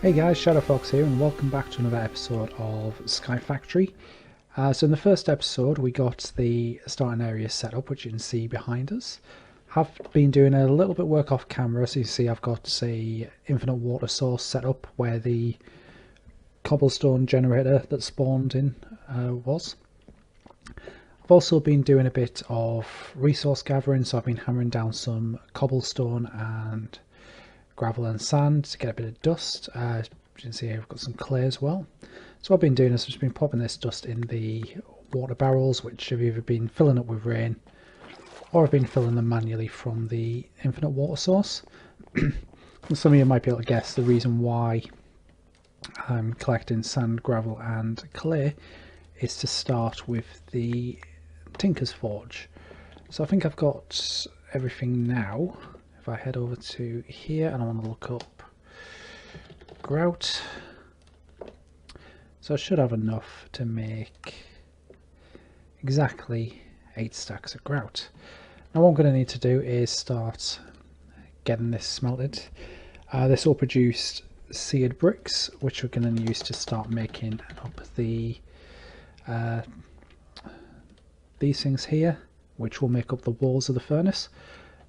Hey guys, ShadowFox here and welcome back to another episode of SkyFactory. So in the first episode we got the starting area set up, which you can see behind us. Have been doing a little bit of work off camera, so you see I've got a infinite water source set up where the cobblestone generator that spawned in was. I've also been doing a bit of resource gathering, so I've been hammering down some cobblestone and gravel and sand to get a bit of dust. As you can see here, I've got some clay as well. So what I've been doing is I've just been popping this dust in the water barrels, which have either been filling up with rain or I've been filling them manually from the infinite water source. Some of you might be able to guess the reason why I'm collecting sand, gravel and clay is to start with the Tinker's Forge. So I think I've got everything now. If I head over to here and I want to look up grout, so I should have enough to make exactly 8 stacks of grout. Now what I'm going to need to do is start getting this smelted. This will produce seared bricks, which we're going to use to start making up the these things here, which will make up the walls of the furnace.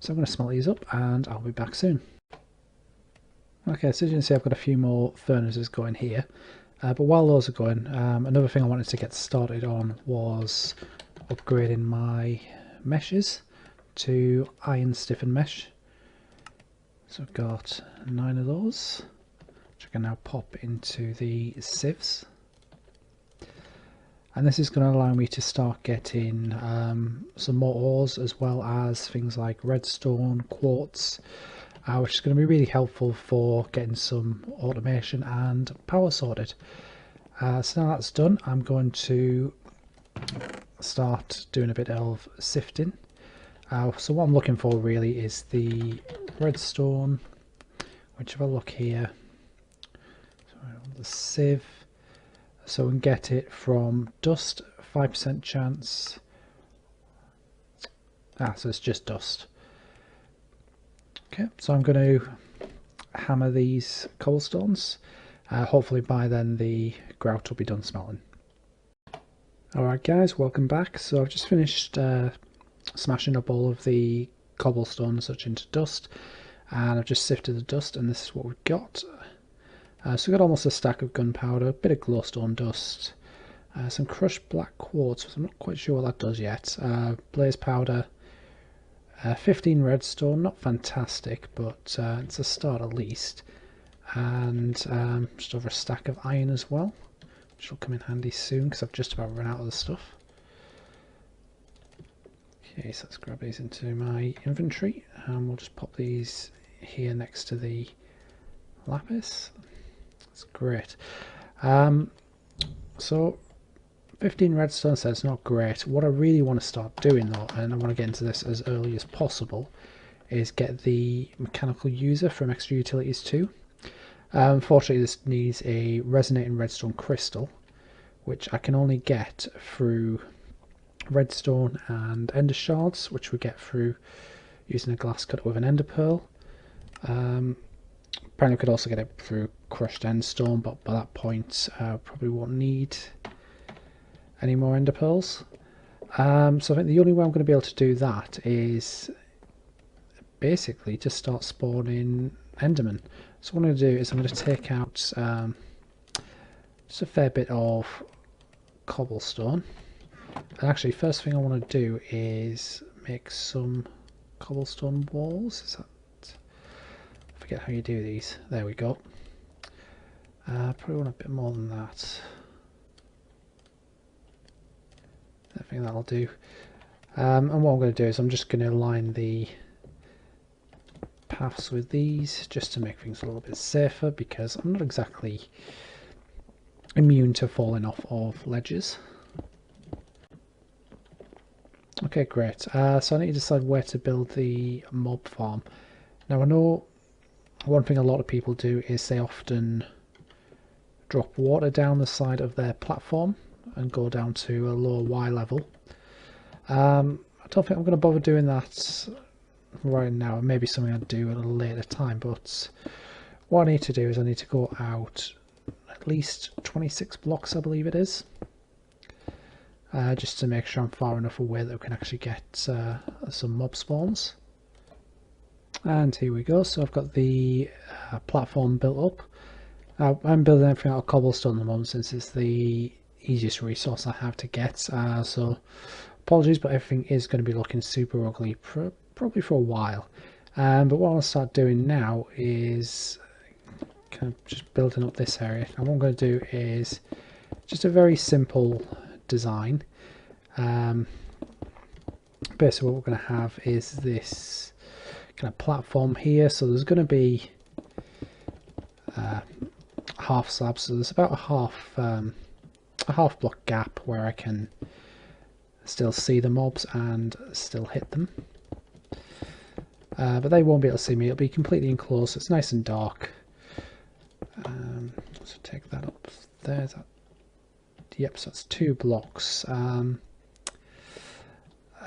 So I'm going to smelt these up and I'll be back soon. Okay, so as you can see I've got a few more furnaces going here, but while those are going, another thing I wanted to get started on was upgrading my meshes to iron stiffened mesh. So I've got 9 of those, which I can now pop into the sieves. And this is going to allow me to start getting some more ores, as well as things like redstone, quartz, which is going to be really helpful for getting some automation and power sorted. So now that's done, I'm going to start doing a bit of sifting. So what I'm looking for really is the redstone, which if I look here, sorry, on the sieve, so we can get it from dust, 5% chance. So it's just dust. Okay, so I'm going to hammer these cobblestones. Hopefully by then the grout will be done smelting. Alright guys, welcome back. So I've just finished smashing up all of the cobblestone and such into dust, and I've just sifted the dust, and this is what we've got. So we've got almost a stack of gunpowder, a bit of glowstone dust, some crushed black quartz, which I'm not quite sure what that does yet, blaze powder, 15 redstone, not fantastic, but it's a start at least, and just over a stack of iron as well, which will come in handy soon because I've just about run out of the stuff. Okay, so let's grab these into my inventory, and we'll just pop these here next to the lapis. That's great. So 15 redstone says not great. What I really want to start doing though, and I want to get into this as early as possible, is get the mechanical user from Extra Utilities 2. Unfortunately this needs a resonating redstone crystal, which I can only get through redstone and ender shards, which we get through using a glass cutter with an ender pearl. Apparently we could also get it through crushed endstone, but by that point probably won't need any more ender pearls. So I think the only way I'm going to be able to do that is basically to start spawning endermen. So what I'm going to do is I'm going to take out just a fair bit of cobblestone, and actually first thing I want to do is make some cobblestone walls. Is that, I forget how you do these. There we go. Probably want a bit more than that. I think that'll do. And what I'm going to do is I'm just going to align the paths with these just to make things a little bit safer, because I'm not exactly immune to falling off of ledges. Okay, great. So I need to decide where to build the mob farm. Now I know one thing a lot of people do is they often drop water down the side of their platform and go down to a lower Y level. I don't think I'm going to bother doing that right now. It may be something I'd do at a later time, but what I need to do is I need to go out at least 26 blocks, I believe it is, just to make sure I'm far enough away that we can actually get some mob spawns. And here we go. So I've got the platform built up. I'm building everything out of cobblestone at the moment since it's the easiest resource I have to get. So apologies, but everything is going to be looking super ugly probably for a while. But what I'll start doing now is kind of just building up this area. And what I'm going to do is just a very simple design. Basically what we're going to have is this kind of platform here. So there's going to be half slabs. So there's about a half block gap where I can still see the mobs and still hit them. But they won't be able to see me. It'll be completely enclosed. So it's nice and dark. So take that up there. Yep, so that's 2 blocks.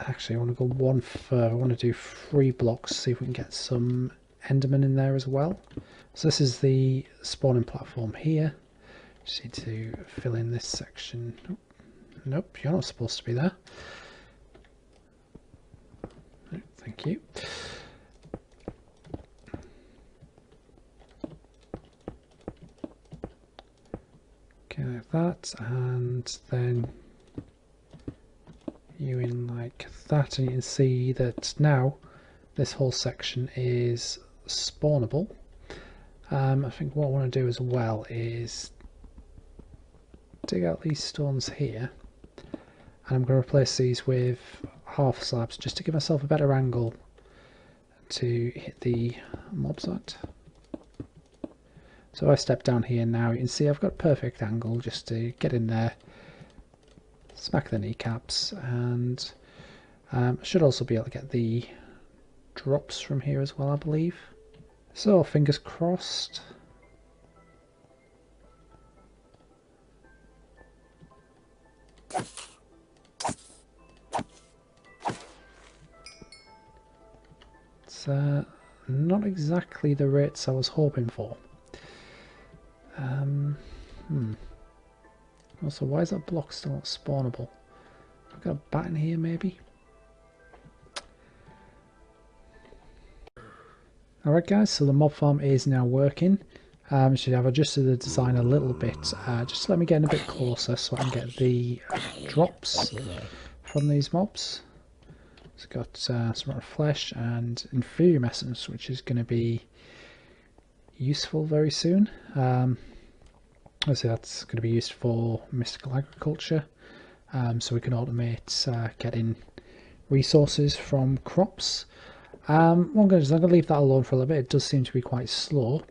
Actually, I want to go one further. I want to do 3 blocks, see if we can get some Enderman in there as well. So this is the spawning platform here. Just need to fill in this section. Nope, you're not supposed to be there. Thank you. Okay, like that, and then you in like that, and you can see that now this whole section is spawnable. I think what I want to do as well is dig out these stones here, and I'm going to replace these with half slabs just to give myself a better angle to hit the mobs at. So I step down here now, you can see I've got a perfect angle just to get in there, smack the kneecaps, and I should also be able to get the drops from here as well, I believe. So fingers crossed. It's not exactly the rates I was hoping for. Also, why is that block still not spawnable? I've got a bat in here maybe? Alright guys, so the mob farm is now working. Should have adjusted the design a little bit, just let me get in a bit closer so I can get the drops from these mobs. It's got some more flesh and inferior essence, which is going to be useful very soon. Obviously that's going to be used for mystical agriculture, so we can automate getting resources from crops. What I'm going to do is I'm going to leave that alone for a little bit. It does seem to be quite slow.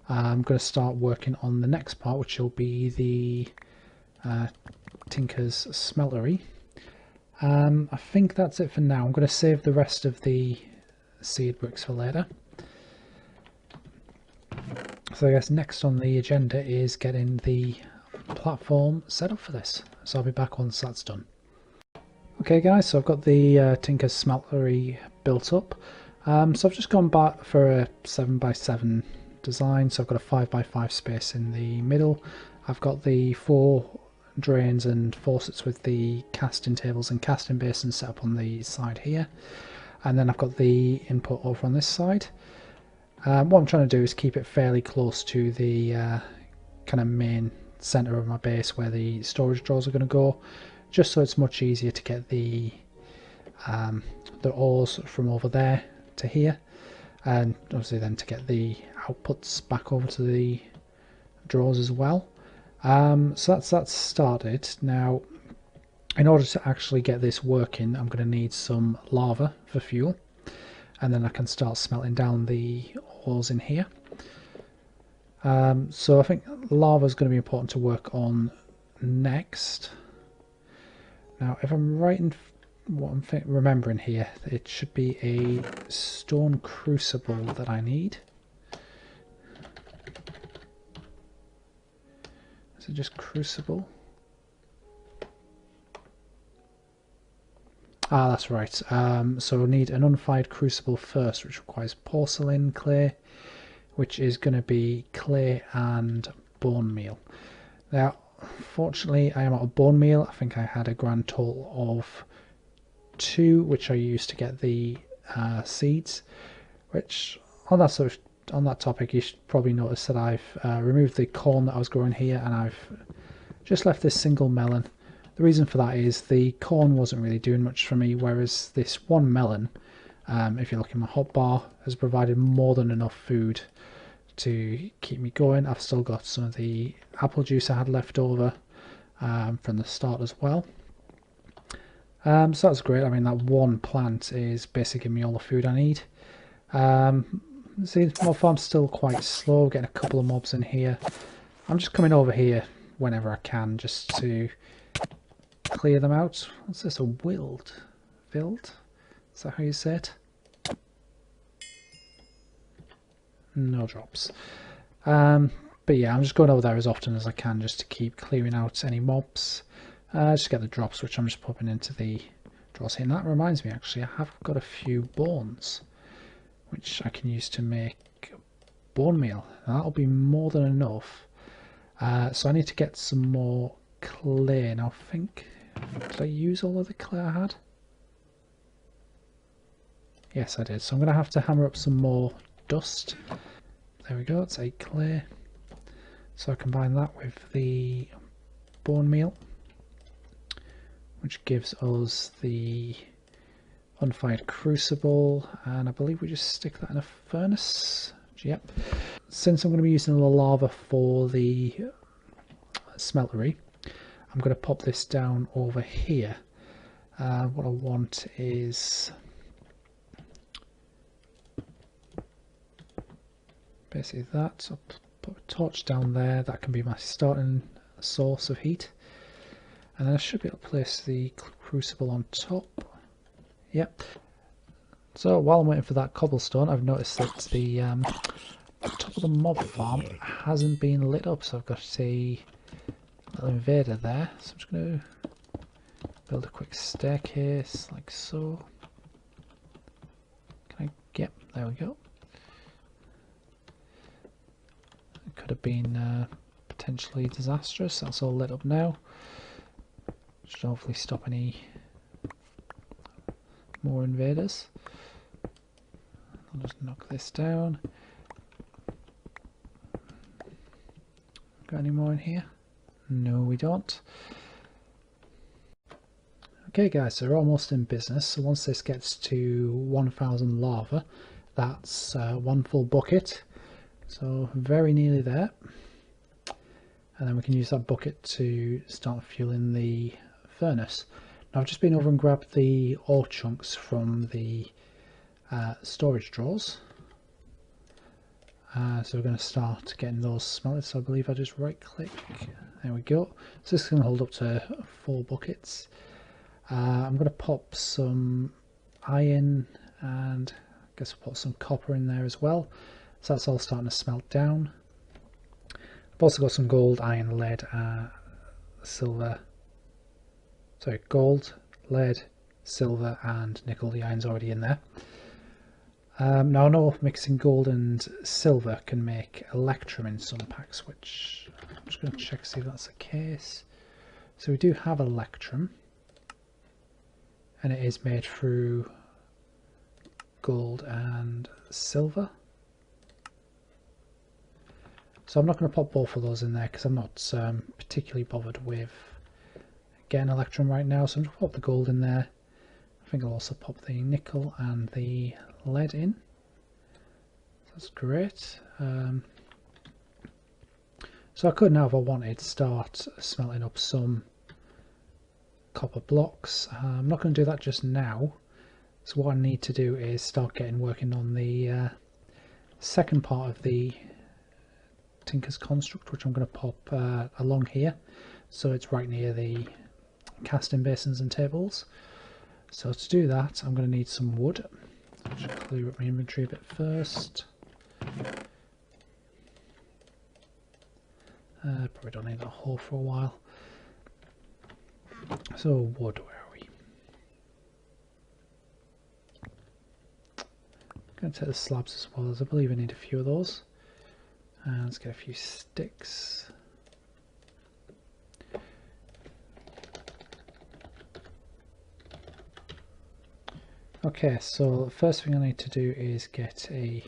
I'm going to start working on the next part, which will be the Tinker's Smeltery. I think that's it for now. I'm going to save the rest of the seed bricks for later. So I guess next on the agenda is getting the platform set up for this. So I'll be back once that's done. Okay guys, so I've got the Tinker's Smeltery built up. So I've just gone back for a 7x7 design. So I've got a 5x5 space in the middle. I've got the 4 drains and faucets with the casting tables and casting basins set up on the side here. And then I've got the input over on this side. What I'm trying to do is keep it fairly close to the kind of main centre of my base where the storage drawers are going to go, just so it's much easier to get the ores from over there to here, and obviously then to get the outputs back over to the drawers as well. So that's started. Now, in order to actually get this working, I'm going to need some lava for fuel, and then I can start smelting down the ores in here. So I think lava is going to be important to work on next. Now, if I'm right in what I'm remembering here, it should be a stone crucible that I need. Is it just crucible? Ah, that's right. So we'll need an unfired crucible first, which requires porcelain, clay, which is going to be clay and bone meal. Now, fortunately, I am out of bone meal. I think I had a grand total of 2, which I used to get the seeds. Which on that topic, you should probably notice that I've removed the corn that I was growing here, and I've just left this single melon. The reason for that is the corn wasn't really doing much for me, whereas this one melon, if you look in my hotbar, has provided more than enough food to keep me going. I've still got some of the apple juice I had left over from the start as well. So that's great. I mean, that one plant is basically giving me all the food I need. See, the mob farm's still quite slow, getting a couple of mobs in here. I'm just coming over here whenever I can just to clear them out. What's this, a wild? Vild? Is that how you say it? No drops. But yeah, I'm just going over there as often as I can just to keep clearing out any mobs. Just get the drops, which I'm just popping into the drawers here. And that reminds me, actually, I have got a few bones, which I can use to make bone meal. Now, that'll be more than enough. So I need to get some more clay. Now, I think, did I use all of the clay I had? Yes, I did. So I'm going to have to hammer up some more dust. There we go, it's 8 clay. So I combine that with the bone meal, which gives us the unfired crucible, and I believe we just stick that in a furnace. Yep. Since I'm going to be using the lava for the smeltery, I'm going to pop this down over here. What I want is basically that. So I'll put a torch down there. That can be my starting source of heat. And then I should be able to place the crucible on top. Yep. So while I'm waiting for that cobblestone, I've noticed that the top of the mob farm hasn't been lit up. So I've got a little invader there. So I'm just going to build a quick staircase like so. Can I? Yep, there we go. It could have been potentially disastrous. That's all lit up now. Should hopefully stop any more invaders. I'll just knock this down. Got any more in here? No, we don't. Okay guys, so we're almost in business. So once this gets to 1000 lava, that's 1 full bucket. So very nearly there. And then we can use that bucket to start fueling the furnace. Now I've just been over and grabbed the ore chunks from the storage drawers. So we're going to start getting those smelted. So I believe I just right click. There we go. So this is going to hold up to 4 buckets. I'm going to pop some iron and I guess I'll put some copper in there as well. So that's all starting to smelt down. I've also got some gold, iron, lead, silver. Sorry, gold, lead, silver and nickel. The iron's already in there. Now I know mixing gold and silver can make electrum in some packs, which I'm just going to check to see if that's the case. So we do have electrum, and it is made through gold and silver. So I'm not going to pop both of those in there because I'm not particularly bothered with getting electrum right now. So I'm just going to pop the gold in there. I think I'll also pop the nickel and the lead in. That's great. So I could now, if I wanted, start smelting up some copper blocks. I'm not going to do that just now. So what I need to do is start working on the second part of the Tinker's Construct, which I'm going to pop along here. So it's right near the casting basins and tables. So to do that, I'm going to need some wood. I'll just clear up my inventory a bit first. Probably don't need that hole for a while. So wood, where are we? I'm going to take the slabs as well, as I believe I need a few of those. And let's get a few sticks. Okay, so the first thing I need to do is get a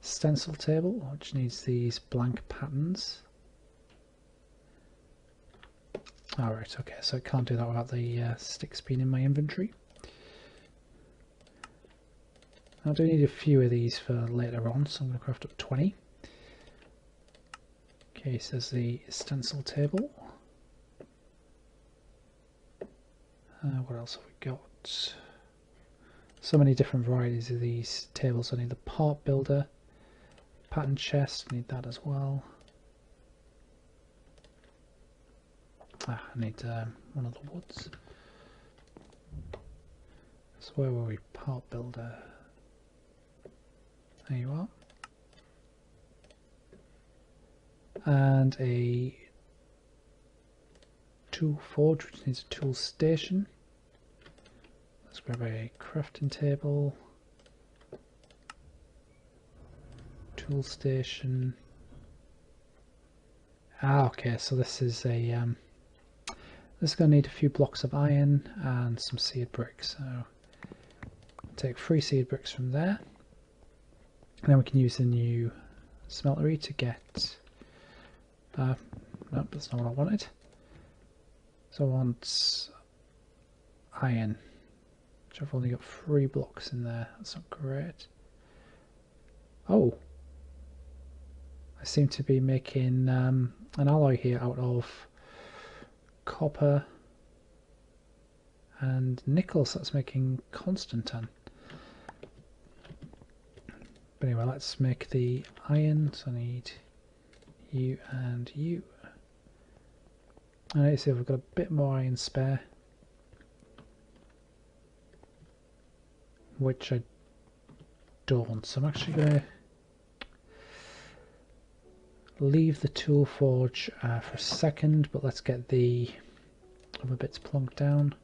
stencil table, which needs these blank patterns. Alright, okay, so I can't do that without the sticks being in my inventory. I do need a few of these for later on, so I'm going to craft up 20. Okay, so there's the stencil table. What else have we got? So many different varieties of these tables. I need the part builder, pattern chest, need that as well. I need one of the woods. So where were we? Part builder. There you are. And a tool forge, which needs a tool station. Let's grab a crafting table. Tool station. Okay, so this is a this is going to need a few blocks of iron and some seed bricks. So take 3 seed bricks from there, and then we can use the new smeltery to get. Nope, that's not what I wanted. So I want iron, which I've only got 3 blocks in there. That's not great. Oh, I seem to be making an alloy here out of copper and nickel, so that's making Constantan. But anyway, let's make the iron. So I need you and you. And let's see if we've got a bit more iron spare, which I don't. So I'm actually going to leave the tool forge for a second, but let's get the other bits plunked down.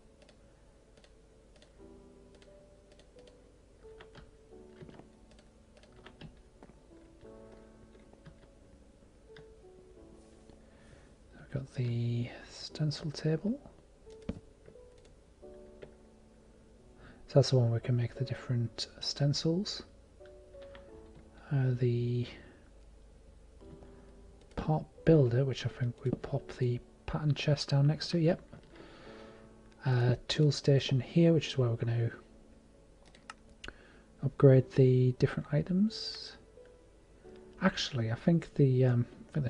I've got the stencil table. So that's the one we can make the different stencils. The part builder, which I think we pop the pattern chest down next to. Yep. Tool station here, which is where we're going to upgrade the different items. Actually, I think the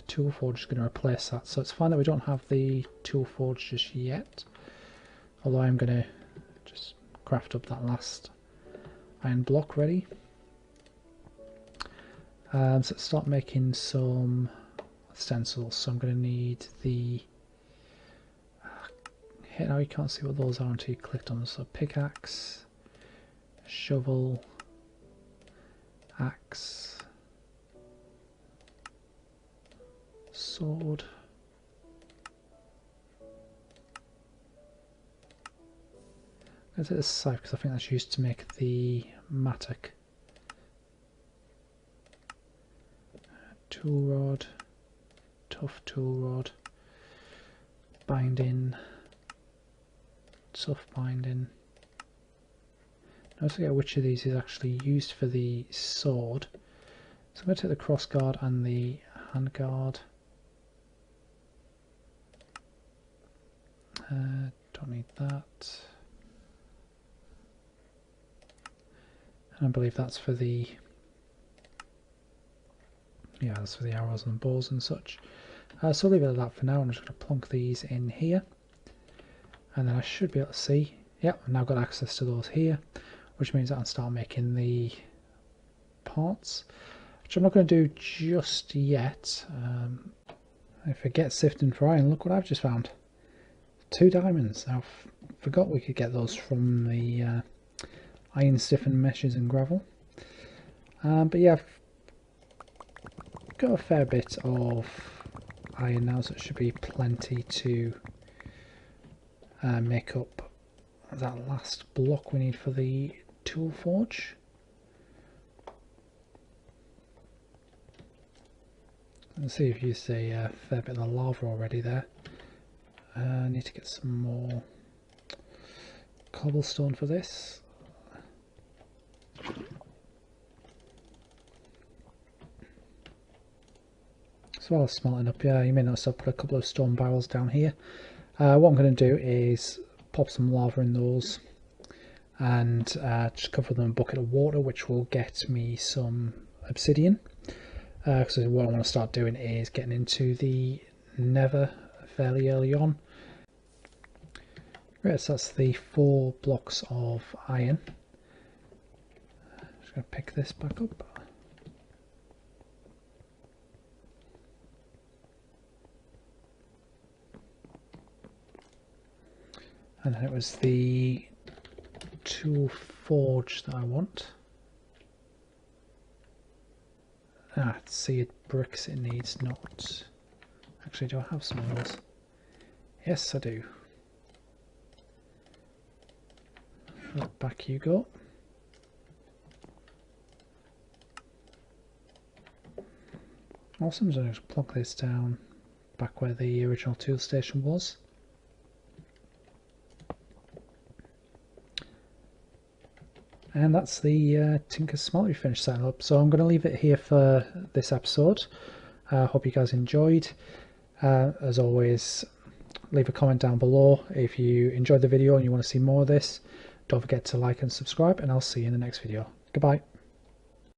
tool forge is going to replace that, so it's fine that we don't have the tool forge just yet. Although I'm going to just craft up that last iron block ready. So let's start making some stencils. So I'm going to need the here now you can't see what those are until you clicked on them. So pickaxe, shovel, axe, sword, I'm going to take this scythe because I think that's used to make the mattock. Tool rod, tough tool rod, binding, tough binding. Now to get which of these is actually used for the sword. So I'm going to take the cross guard and the hand guard. Don't need that. And I believe that's for the that's for the arrows and bows and such. So I'll leave it at that for now. I'm just going to plonk these in here, and then I should be able to see. Yep, I've now got access to those here, which means I can start making the parts, which I'm not going to do just yet. I forget sifting for iron. Look what I've just found. 2 diamonds. I forgot we could get those from the iron stiffened meshes and gravel. But yeah, I've got a fair bit of iron now, so it should be plenty to make up that last block we need for the tool forge. Let's see if you see a fair bit of the lava already there. I need to get some more cobblestone for this. So while it's smelting up, yeah, you may notice I've put a couple of stone barrels down here. What I'm going to do is pop some lava in those and just cover them in a bucket of water, which will get me some obsidian. Because what I want to start doing is getting into the nether fairly early on. Right, so that's the 4 blocks of iron. Just going to pick this back up. And then it was the tool forge that I want. It's seared bricks it needs, not... Actually, do I have some of those? Yes, I do. Back you go. Awesome, so I'll just plonk this down back where the original tool station was. And that's the Tinker Smeltery finished setting up. So I'm going to leave it here for this episode. Hope you guys enjoyed. As always, leave a comment down below if you enjoyed the video and you want to see more of this. Don't forget to like and subscribe, and I'll see you in the next video. Goodbye.